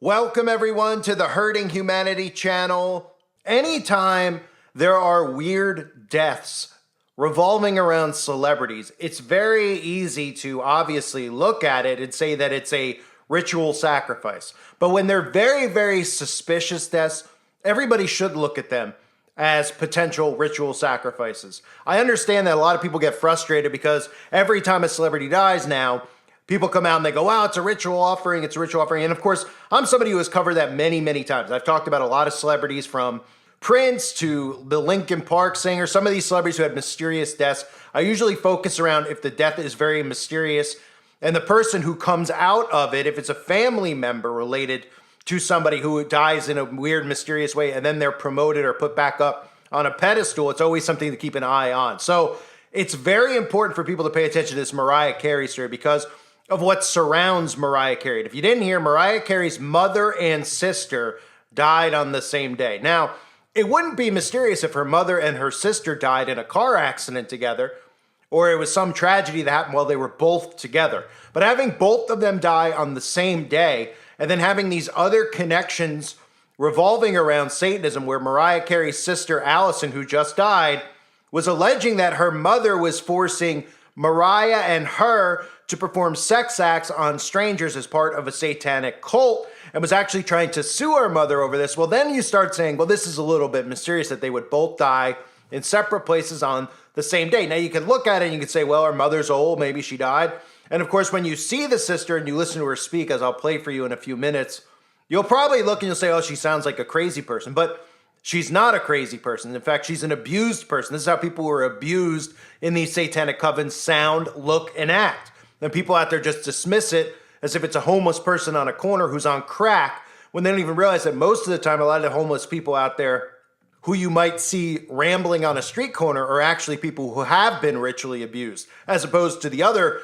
Welcome everyone to the Hurting Humanity channel. Anytime there are weird deaths revolving around celebrities, it's very easy to obviously look at it and say that it's a ritual sacrifice. But when they're very, very suspicious deaths, everybody should look at them as potential ritual sacrifices. I understand that a lot of people get frustrated because every time a celebrity dies now, people come out and they go, wow, it's a ritual offering, it's a ritual offering. And of course, I'm somebody who has covered that many, many times. I've talked about a lot of celebrities from Prince to the Linkin Park singer, some of these celebrities who had mysterious deaths. I usually focus around if the death is very mysterious and the person who comes out of it, if it's a family member related to somebody who dies in a weird, mysterious way, and then they're promoted or put back up on a pedestal, it's always something to keep an eye on. So it's very important for people to pay attention to this Mariah Carey story because of what surrounds Mariah Carey. If you didn't hear, Mariah Carey's mother and sister died on the same day. Now, it wouldn't be mysterious if her mother and her sister died in a car accident together, or it was some tragedy that happened while they were both together. But having both of them die on the same day, and then having these other connections revolving around Satanism, where Mariah Carey's sister Allison, who just died, was alleging that her mother was forcing Mariah and her to perform sex acts on strangers as part of a satanic cult and was actually trying to sue her mother over this. Well, then you start saying, well, this is a little bit mysterious that they would both die in separate places on the same day. Now, you can look at it and you can say, well, her mother's old, maybe she died. And of course, when you see the sister and you listen to her speak, as I'll play for you in a few minutes, you'll probably look and you'll say, oh, she sounds like a crazy person. But she's not a crazy person. In fact, she's an abused person. This is how people who are abused in these satanic covens sound, look, and act. And people out there just dismiss it as if it's a homeless person on a corner who's on crack, when they don't even realize that most of the time, a lot of the homeless people out there who you might see rambling on a street corner are actually people who have been ritually abused, as opposed to the other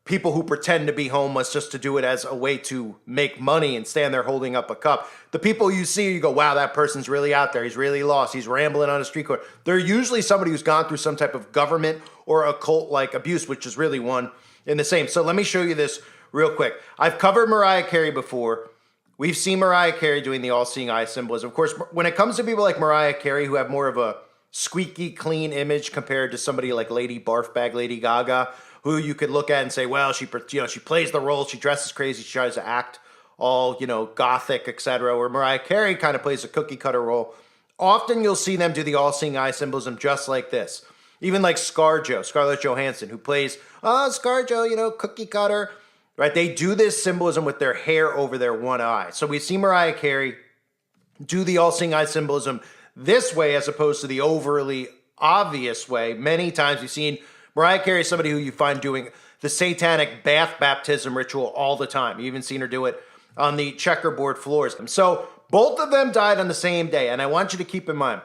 people who pretend to be homeless just to do it as a way to make money and stand there holding up a cup. The people you see, you go, wow, that person's really out there. He's really lost. He's rambling on a street corner. They're usually somebody who's gone through some type of government or occult-like abuse, which is really one in the same. So let me show you this real quick. I've covered Mariah Carey before. We've seen Mariah Carey doing the all-seeing eye symbolism. Of course, when it comes to people like Mariah Carey who have more of a squeaky clean image compared to somebody like Lady Barfbag, Lady Gaga, who you could look at and say, well, she plays the role, she dresses crazy, she tries to act all, gothic, etc. Where Mariah Carey kind of plays a cookie cutter role. Often you'll see them do the all-seeing eye symbolism just like this. Even like ScarJo, Scarlett Johansson, who plays, ScarJo, cookie cutter, right? They do this symbolism with their hair over their one eye. So we see Mariah Carey do the all-seeing eye symbolism this way as opposed to the overly obvious way. Many times you've seen Mariah Carey, somebody who you find doing the satanic bath baptism ritual all the time. You've even seen her do it on the checkerboard floors. So both of them died on the same day. And I want you to keep in mind,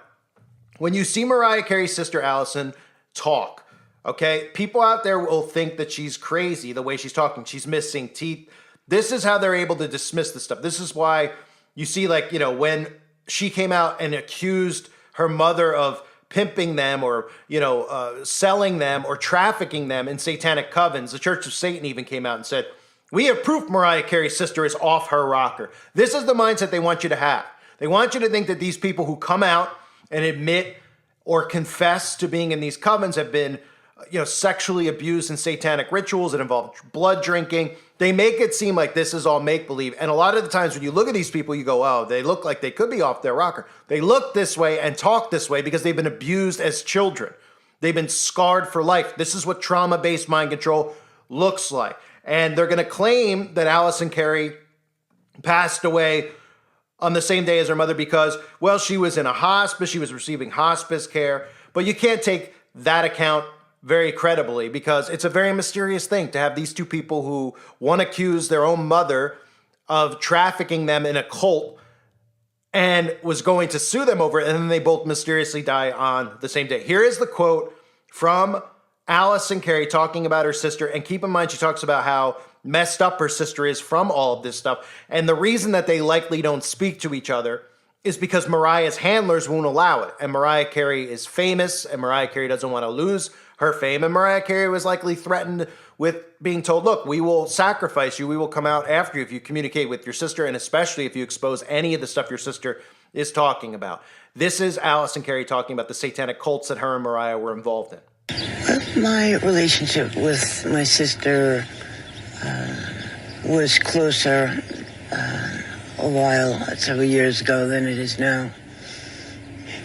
when you see Mariah Carey's sister Allison talk, okay, people out there will think that she's crazy the way she's talking. She's missing teeth. This is how they're able to dismiss this stuff. This is why you see, when she came out and accused her mother of pimping them or, selling them or trafficking them in satanic covens, the Church of Satan even came out and said, we have proof Mariah Carey's sister is off her rocker. This is the mindset they want you to have. They want you to think that these people who come out and admit or confess to being in these covens have been, sexually abused in satanic rituals that involve blood drinking. They make it seem like this is all make-believe. And a lot of the times when you look at these people, you go, oh, they look like they could be off their rocker. They look this way and talk this way because they've been abused as children. They've been scarred for life. This is what trauma-based mind control looks like. And they're going to claim that Allison Carey passed away on the same day as her mother because, well, she was in a hospice, she was receiving hospice care. But you can't take that account very credibly because it's a very mysterious thing to have these two people who one accused their own mother of trafficking them in a cult and was going to sue them over it, and then they both mysteriously die on the same day. Here is the quote from Allison Carey talking about her sister, and keep in mind she talks about how messed up her sister is from all of this stuff, and the reason that they likely don't speak to each other is because Mariah's handlers won't allow it, and Mariah Carey is famous, and Mariah Carey doesn't want to lose her fame. And Mariah Carey was likely threatened with being told, look, we will sacrifice you. We will come out after you if you communicate with your sister, and especially if you expose any of the stuff your sister is talking about. This is Allison Carey talking about the satanic cults that her and Mariah were involved in. My relationship with my sister was closer several years ago than it is now.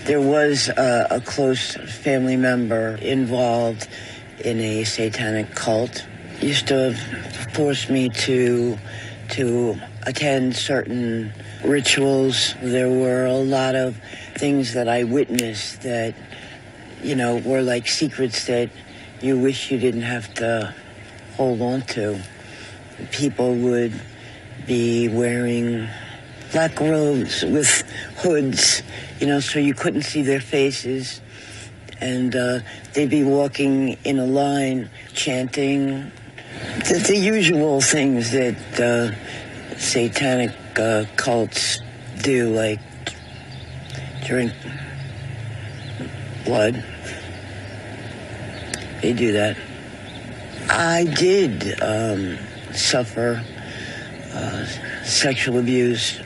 There was a close family member involved in a satanic cult. Used to force me to attend certain rituals. There were a lot of things that I witnessed that, were like secrets that you wish you didn't have to hold on to. People would be wearing black robes with hoods, so you couldn't see their faces. And they'd be walking in a line, chanting the usual things that satanic cults do, like drink blood. They do that. I did suffer sexual abuse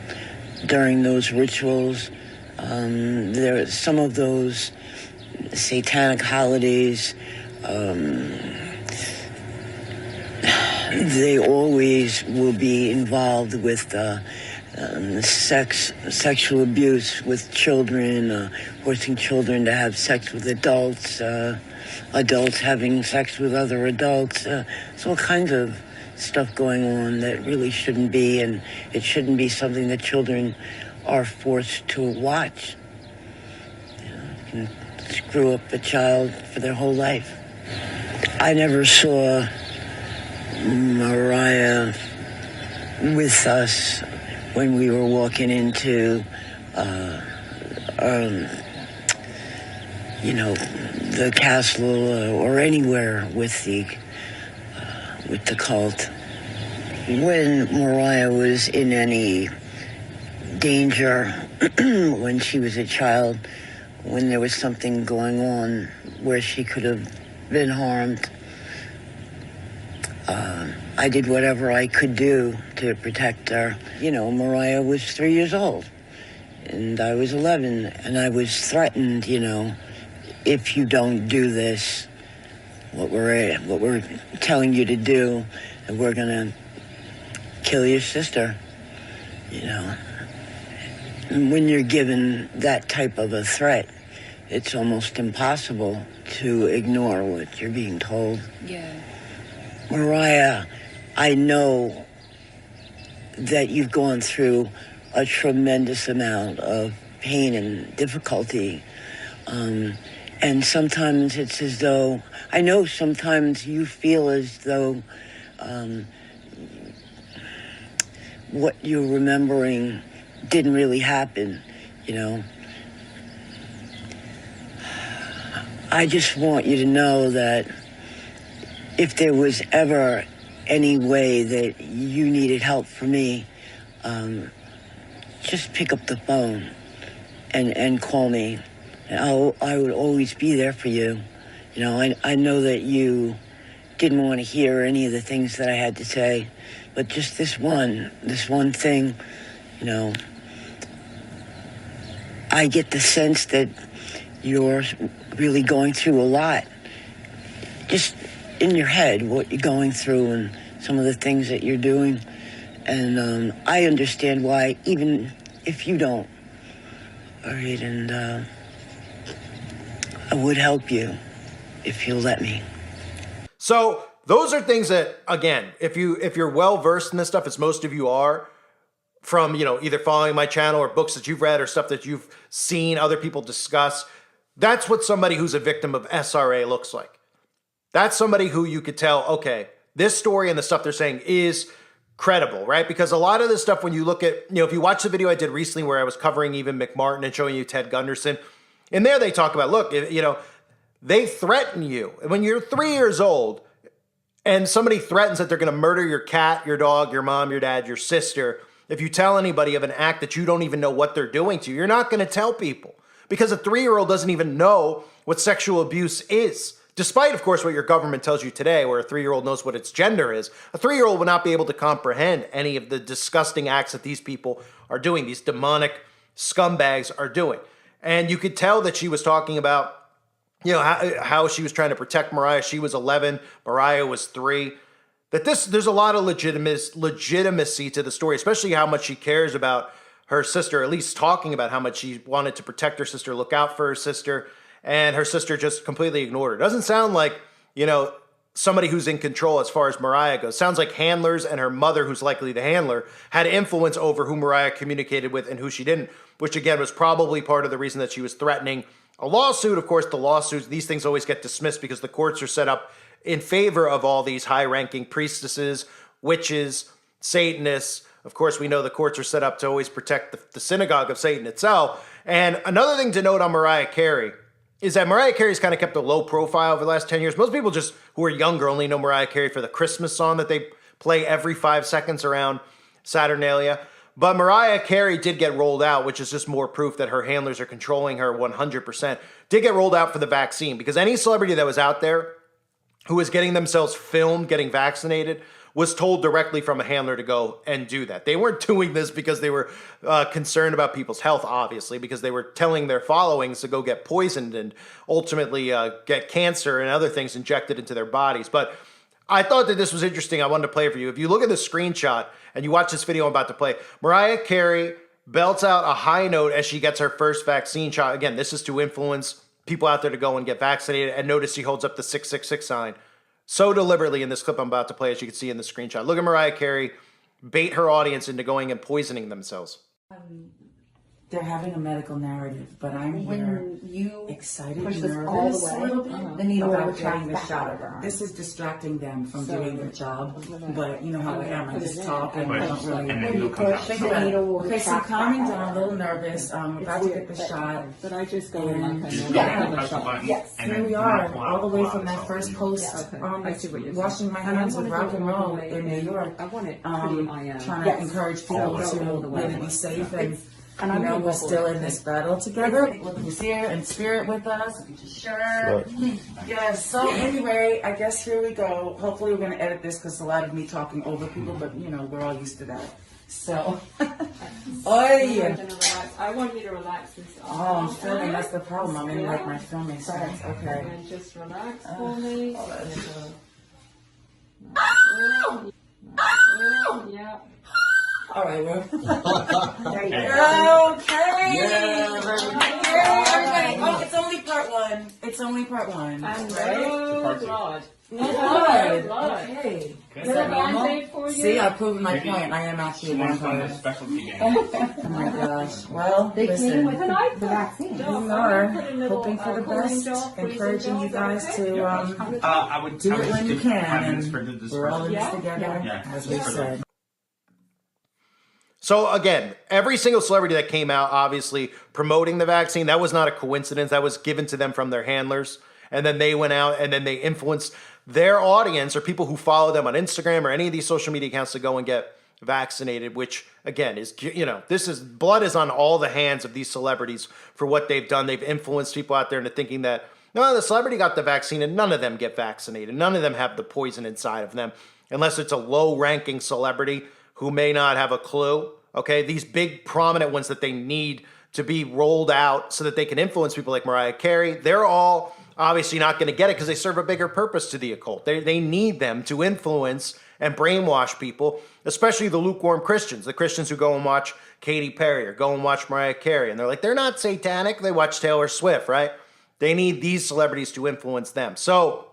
during those rituals. There are some of those satanic holidays. They always will be involved with sexual abuse with children, forcing children to have sex with adults, adults having sex with other adults. There's all kinds of stuff going on that really shouldn't be, and it shouldn't be something that children are forced to watch. It can screw up a child for their whole life. I never saw Mariah with us when we were walking into, the castle or anywhere with the cult. When Mariah was in any danger, when she was a child, when there was something going on where she could have been harmed, I did whatever I could do to protect her. Mariah was 3 years old, and I was 11, and I was threatened, if you don't do this, what we're telling you to do, and we're gonna kill your sister, And when you're given that type of a threat, it's almost impossible to ignore what you're being told. Yeah. Mariah, I know that you've gone through a tremendous amount of pain and difficulty. And sometimes it's as though, I know sometimes you feel as though what you're remembering didn't really happen, I just want you to know that if there was ever any way that you needed help from me, just pick up the phone and call me. And I would always be there for you. I know that you didn't want to hear any of the things that I had to say, but just this one thing, I get the sense that you're really going through a lot. Just in your head, what you're going through and some of the things that you're doing. And I understand why, even if you don't. All right, and I would help you if you'll let me. So those are things that, again, if you're well versed in this stuff, as most of you are, from either following my channel or books that you've read or stuff that you've seen other people discuss, that's what somebody who's a victim of SRA looks like. That's somebody who you could tell, okay, this story and the stuff they're saying is credible, right? Because a lot of this stuff, when you look at, if you watch the video I did recently where I was covering even McMartin and showing you Ted Gunderson, in there they talk about, look, they threaten you. When you're 3 years old and somebody threatens that they're going to murder your cat, your dog, your mom, your dad, your sister, if you tell anybody of an act that you don't even know what they're doing to you, you're not going to tell people. Because a 3-year-old doesn't even know what sexual abuse is. Despite, of course, what your government tells you today, where a 3-year-old knows what its gender is, a 3-year-old would not be able to comprehend any of the disgusting acts that these people are doing, these demonic scumbags are doing. And you could tell that she was talking about, how she was trying to protect Mariah. She was 11, Mariah was 3. That there's a lot of legitimacy to the story, especially how much she cares about her sister, at least talking about how much she wanted to protect her sister, look out for her sister, and her sister just completely ignored her. Doesn't sound like, somebody who's in control as far as Mariah goes. Sounds like handlers and her mother, who's likely the handler, had influence over who Mariah communicated with and who she didn't, which again was probably part of the reason that she was threatening a lawsuit. Of course, the lawsuits, these things always get dismissed because the courts are set up in favor of all these high-ranking priestesses, witches, Satanists. Of course, we know the courts are set up to always protect the synagogue of Satan itself. And another thing to note on Mariah Carey is that Mariah Carey's kind of kept a low profile over the last 10 years. Most people just who are younger only know Mariah Carey for the Christmas song that they play every 5 seconds around Saturnalia. But Mariah Carey did get rolled out, which is just more proof that her handlers are controlling her 100%. Did get rolled out for the vaccine because any celebrity that was out there who was getting themselves filmed getting vaccinated was told directly from a handler to go and do that. They weren't doing this because they were concerned about people's health, obviously, because they were telling their followings to go get poisoned and ultimately get cancer and other things injected into their bodies. But I thought that this was interesting. I wanted to play it for you. If you look at the screenshot and you watch this video I'm about to play, Mariah Carey belts out a high note as she gets her first vaccine shot. Again, this is to influence people out there to go and get vaccinated. And notice she holds up the 666 sign so deliberately in this clip I'm about to play, as you can see in the screenshot. Look at Mariah Carey bait her audience into going and poisoning themselves. They're having a medical narrative, but I'm here excited, push this nervous, all the way, a little bit. The needle about getting the back shot. over. This is distracting them from doing their job, but you know how I am. I just talk and Push, I don't really. and then you'll come out. The needle will Okay, so retract calming back down, a over. little nervous. I'm about to get the shot. But I just go in And like Yeah. Press the button, Yes. and Here then we you are, pull all the out- way pull from out that the first phone. post Okay, on I see what you're washing my saying. And I hands with wanna rock go and all the roll way in New in. York. I want it pretty IM. Trying Yes. to encourage people All the to way. really be safe and. And You I'm know, gonna we're go still for in it. this battle together. Look who's here in spirit with us. Sure. Yes. So anyway, I guess here we go. Hopefully we're gonna edit this because a lot of me talking over people, but we're all used to that. So. I'm gonna relax. I want you to relax this. Oh, I'm filming. That's the problem. I'm in like my filming sense. Okay. And just relax for me. Yeah. All right. Well. There you Okay. go. Okay. Yeah. Everybody. Oh, it's only part one. It's only part one. And Right? no Part two. blood. No Good. blood. Blood. Okay. Is there a Band-Aid for you? See, I've proven my Maybe point. I am actually a She wants one of vampire. the specialty games. Oh my gosh. Well, They listen. came with the vaccine. We are hoping for the best, encouraging you guys to I would do I would it when you skip can, 5 minutes and for this we're all in person. this together, Yeah. as we Yeah. said. So again, every single celebrity that came out, obviously promoting the vaccine, that was not a coincidence. That was given to them from their handlers. And then they went out and then they influenced their audience or people who follow them on Instagram or any of these social media accounts to go and get vaccinated, which again is, this is blood is on all the hands of these celebrities for what they've done. They've influenced people out there into thinking that, no, the celebrity got the vaccine and none of them get vaccinated. None of them have the poison inside of them, unless it's a low-ranking celebrity who may not have a clue. Okay, these big prominent ones that they need to be rolled out so that they can influence people like Mariah Carey, they're all obviously not going to get it because they serve a bigger purpose to the occult. They need them to influence and brainwash people, especially the lukewarm Christians, the Christians who go and watch Katy Perry or go and watch Mariah Carey. And they're like, they're not satanic. They watch Taylor Swift, right? They need these celebrities to influence them. So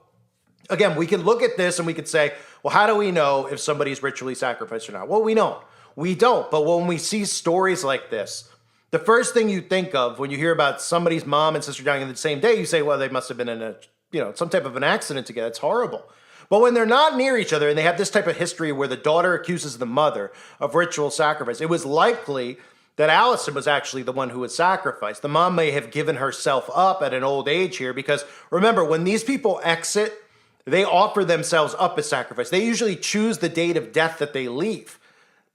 again, we can look at this and we could say, well, how do we know if somebody's ritually sacrificed or not? Well, we don't. We don't. But when we see stories like this, the first thing you think of when you hear about somebody's mom and sister dying on the same day, you say, well, they must have been in some type of an accident together. It's horrible. But when they're not near each other and they have this type of history where the daughter accuses the mother of ritual sacrifice, it was likely that Allison was actually the one who was sacrificed. The mom may have given herself up at an old age here because remember, when these people exit, they offer themselves up as sacrifice. They usually choose the date of death that they leave.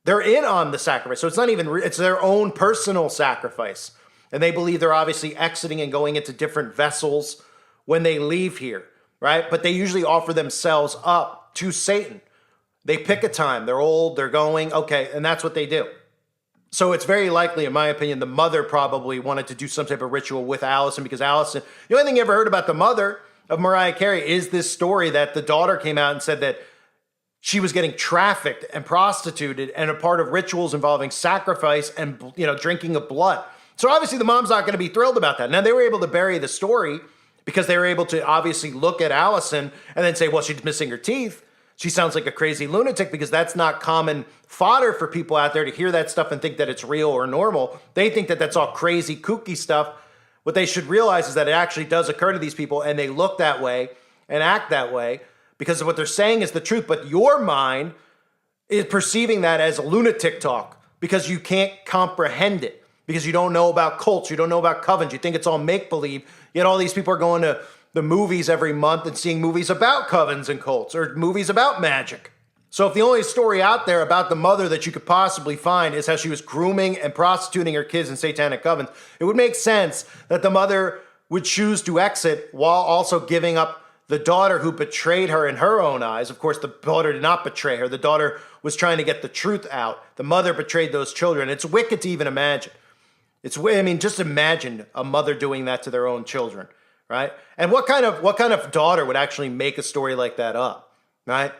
They're in on the sacrifice. So it's not even, it's their own personal sacrifice. And they believe they're obviously exiting and going into different vessels when they leave here. right? But they usually offer themselves up to Satan. They pick a time. They're old, they're going, okay, and that's what they do. So it's very likely, in my opinion, the mother probably wanted to do some type of ritual with Allison, because Allison, the only thing you ever heard about the mother of Mariah Carey is this story that the daughter came out and said that she was getting trafficked and prostituted and a part of rituals involving sacrifice and, drinking of blood. So obviously the mom's not going to be thrilled about that. Now, they were able to bury the story because they were able to obviously look at Allison and then say, well, she's missing her teeth. She sounds like a crazy lunatic, because that's not common fodder for people out there to hear that stuff and think that it's real or normal. They think that that's all crazy, kooky stuff. What they should realize is that it actually does occur to these people, and they look that way and act that way because of what they're saying is the truth. But your mind is perceiving that as a lunatic talk because you can't comprehend it, because you don't know about cults, you don't know about covens, you think it's all make-believe, yet all these people are going to the movies every month and seeing movies about covens and cults or movies about magic. So if the only story out there about the mother that you could possibly find is how she was grooming and prostituting her kids in satanic covens, it would make sense that the mother would choose to exit while also giving up the daughter who betrayed her in her own eyes. Of course, the daughter did not betray her. The daughter was trying to get the truth out. The mother betrayed those children. It's wicked to even imagine. Just imagine a mother doing that to their own children, right? And what kind of daughter would actually make a story like that up, right?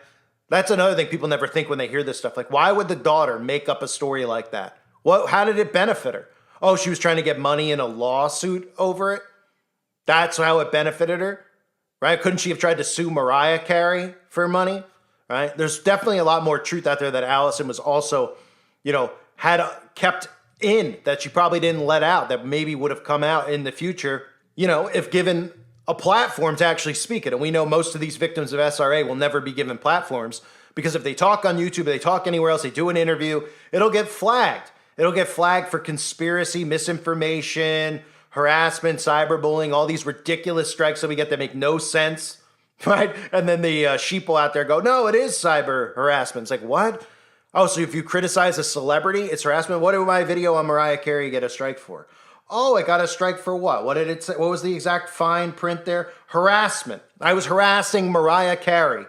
That's another thing people never think when they hear this stuff. Like, why would the daughter make up a story like that? How did it benefit her? Oh, she was trying to get money in a lawsuit over it? That's how it benefited her, right? Couldn't she have tried to sue Mariah Carey for money, right? There's definitely a lot more truth out there that Allison was also, had kept in, that she probably didn't let out, that maybe would have come out in the future, if given a platform to actually speak it. And we know most of these victims of SRA will never be given platforms, because if they talk on YouTube, they talk anywhere else, they do an interview, it'll get flagged. It'll get flagged for conspiracy, misinformation, harassment, cyberbullying, all these ridiculous strikes that we get that make no sense, right? And then the sheeple out there go, no, it is cyber harassment. It's like, what? Oh, so if you criticize a celebrity, it's harassment? What did my video on Mariah Carey get a strike for? Oh, it got a strike for what? What did it say? What was the exact fine print there? Harassment. I was harassing Mariah Carey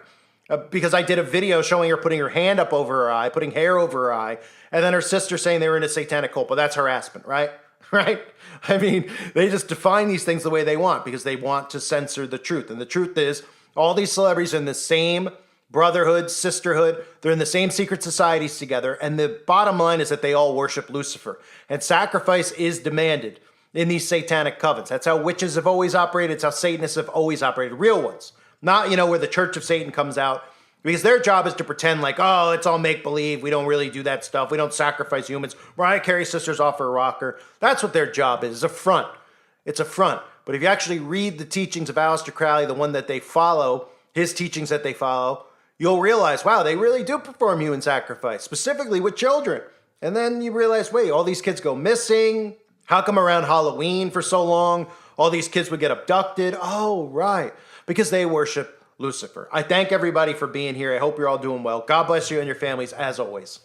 because I did a video showing her putting her hand up over her eye, putting hair over her eye, and then her sister saying they were in a satanic cult. But that's harassment, right? Right? They just define these things the way they want because they want to censor the truth. And the truth is, all these celebrities are in the same brotherhood, sisterhood. They're in the same secret societies together. And the bottom line is that they all worship Lucifer. And sacrifice is demanded in these satanic covens. That's how witches have always operated. It's how Satanists have always operated. Real ones. Not, where the Church of Satan comes out. Because their job is to pretend like, oh, it's all make-believe. We don't really do that stuff. We don't sacrifice humans. Mariah Carey's sisters offer a rocker. That's what their job is. It's a front. It's a front. But if you actually read the teachings of Aleister Crowley, the one that they follow, his teachings that they follow, you'll realize, wow, they really do perform human sacrifice, specifically with children. And then you realize, wait, all these kids go missing. How come around Halloween for so long, all these kids would get abducted? Oh, right. Because they worship Lucifer. I thank everybody for being here. I hope you're all doing well. God bless you and your families as always.